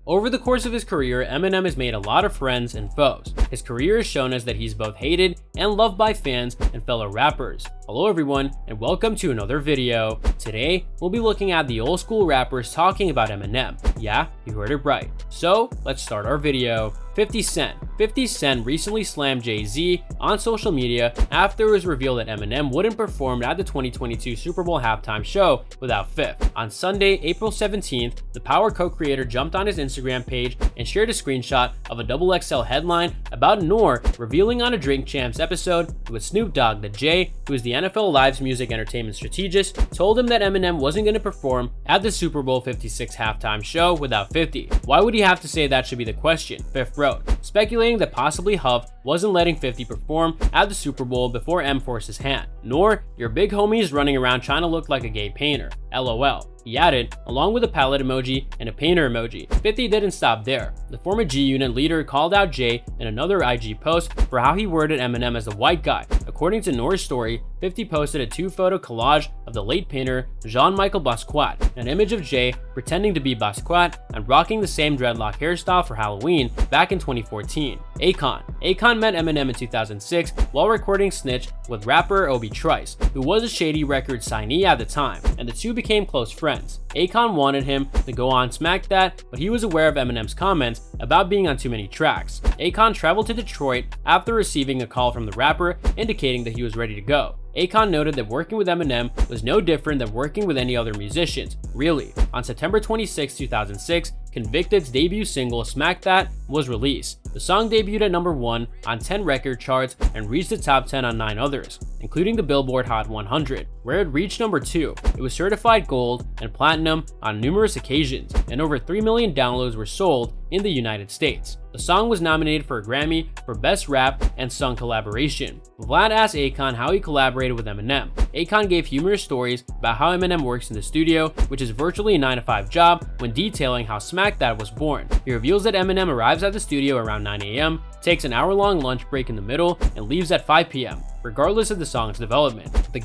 Over the course of his career, Eminem has made a lot of friends and foes. His career has shown us that he's both hated and loved by fans and fellow rappers. Hello everyone, and welcome to another video. Today, we'll be looking at the old school rappers talking about Eminem. Yeah, you heard it right. So, let's start our video. 50 Cent. 50 Cent recently slammed Jay-Z on social media after it was revealed that Eminem wouldn't perform at the 2022 Super Bowl halftime show without 50. On Sunday, April 17th, the Power co-creator jumped on his Instagram page and shared a screenshot of a XXL headline about Noor revealing on a Drink Champs episode with Snoop Dogg that Jay, who is the NFL Live's music entertainment strategist, told him that Eminem wasn't going to perform at the Super Bowl 56 halftime show without 50. Why would he have to say that should be the question? 50 wrote, speculating that possibly Huff wasn't letting 50 perform at the Super Bowl before M forced his hand. Nor, your big homie is running around trying to look like a gay painter. LOL. He added, along with a palette emoji and a painter emoji. 50 didn't stop there. The former G-Unit leader called out Jay in another IG post for how he worded Eminem as a white guy. According to Noor's story, 50 posted a 2-photo collage of the late painter Jean-Michel Basquiat, an image of Jay pretending to be Basquiat and rocking the same dreadlock hairstyle for Halloween back in 2014. Akon met Eminem in 2006 while recording Snitch with rapper Obi Trice, who was a Shady Records signee at the time, and the two became close friends. Akon wanted him to go on Smack That, but he was aware of Eminem's comments about being on too many tracks. Akon traveled to Detroit after receiving a call from the rapper indicating that he was ready to go. Akon noted that working with Eminem was no different than working with any other musicians, really. On September 26, 2006, Convicted's debut single Smack That was released. The song debuted at number 1 on 10 record charts and reached the top 10 on 9 others, including the Billboard Hot 100, where it reached number 2. It was certified gold and platinum on numerous occasions, and over 3 million downloads were sold in the United States. The song was nominated for a Grammy for Best Rap and Song Collaboration. Vlad asked Akon how he collaborated with Eminem. Akon gave humorous stories about how Eminem works in the studio, which is virtually a 9-to-5 job, when detailing how Smack That was born. He reveals that Eminem arrives at the studio around 9 a.m., takes an hour-long lunch break in the middle, and leaves at 5 p.m. regardless of the song's development. The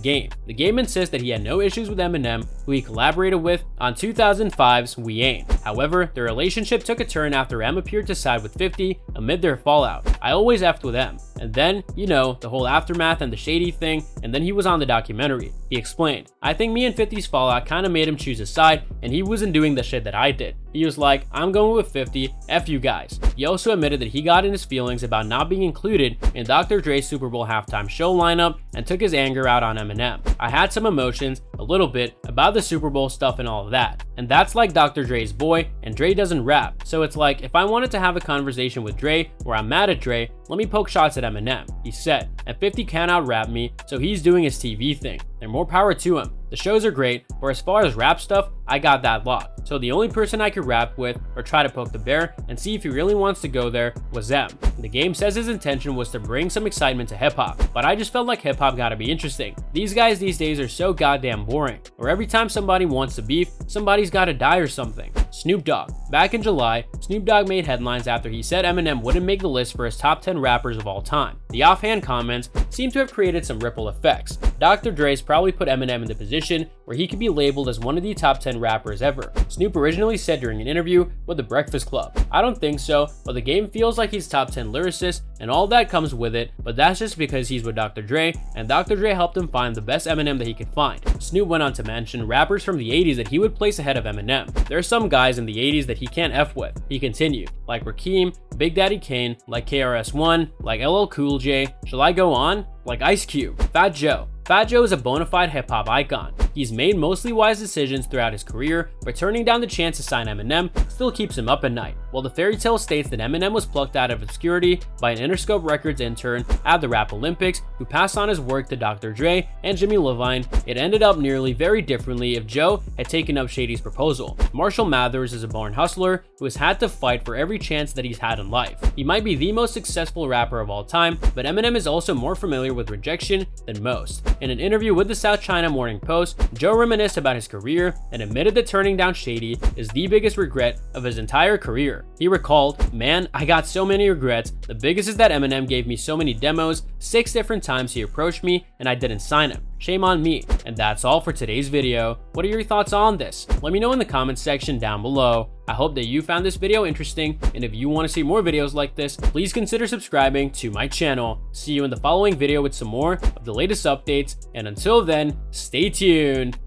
Game insists that he had no issues with Eminem, who he collaborated with on 2005's We Ain't. However, their relationship took a turn after M appeared to side with 50 amid their fallout. I always effed with M. And then, you know, the whole aftermath and the shady thing, and then he was on the documentary. He explained, I think me and 50's fallout kinda made him choose his side, and he wasn't doing the shit that I did. He was like, I'm going with 50, F you guys. He also admitted that he got in his feelings about not being included in Dr. Dre's Super Bowl halftime show lineup and took his anger out on Eminem. I had some emotions, a little bit, about the Super Bowl stuff and all of that. And that's like Dr. Dre's boy, and Dre doesn't rap. So it's like, if I wanted to have a conversation with Dre where I'm mad at Dre, let me poke shots at Eminem, he said. And 50 cannot rap me, so he's doing his TV thing. And more power to him. The shows are great, but as far as rap stuff, I got that locked. So the only person I could rap with or try to poke the bear and see if he really wants to go there was them. The Game says his intention was to bring some excitement to hip-hop, but I just felt like hip-hop gotta be interesting. These guys these days are so goddamn boring, or every time somebody wants to beef, somebody's gotta die or something. Snoop Dogg. Back in July, Snoop Dogg made headlines after he said Eminem wouldn't make the list for his top 10 rappers of all time. The offhand comments seem to have created some ripple effects. Dr. Dre's probably put Eminem in the position where he could be labeled as one of the top 10 rappers ever. Snoop originally said during an interview with The Breakfast Club, I don't think so, but the Game feels like he's top 10 lyricist and all that comes with it, but that's just because he's with Dr. Dre, and Dr. Dre helped him find the best Eminem that he could find. Snoop went on to mention rappers from the 80s that he would place ahead of Eminem. There are some guys in the 80s that he can't F with, he continued, like Rakim, Big Daddy Kane, like KRS-One, like LL Cool J, shall I go on? Like Ice Cube, Fat Joe. Fat Joe is a bona fide hip-hop icon. He's made mostly wise decisions throughout his career, but turning down the chance to sign Eminem still keeps him up at night. While the fairy tale states that Eminem was plucked out of obscurity by an Interscope Records intern at the Rap Olympics who passed on his work to Dr. Dre and Jimmy Levine, it ended up nearly very differently if Joe had taken up Shady's proposal. Marshall Mathers is a born hustler who has had to fight for every chance that he's had in life. He might be the most successful rapper of all time, but Eminem is also more familiar with rejection than most. In an interview with the South China Morning Post, Joe reminisced about his career and admitted that turning down Shady is the biggest regret of his entire career. He recalled, man, I got so many regrets. The biggest is that Eminem gave me so many demos, 6 different times he approached me and I didn't sign him. Shame on me. And that's all for today's video. What are your thoughts on this? Let me know in the comments section down below. I hope that you found this video interesting, and if you want to see more videos like this, please consider subscribing to my channel. See you in the following video with some more of the latest updates, and until then, stay tuned.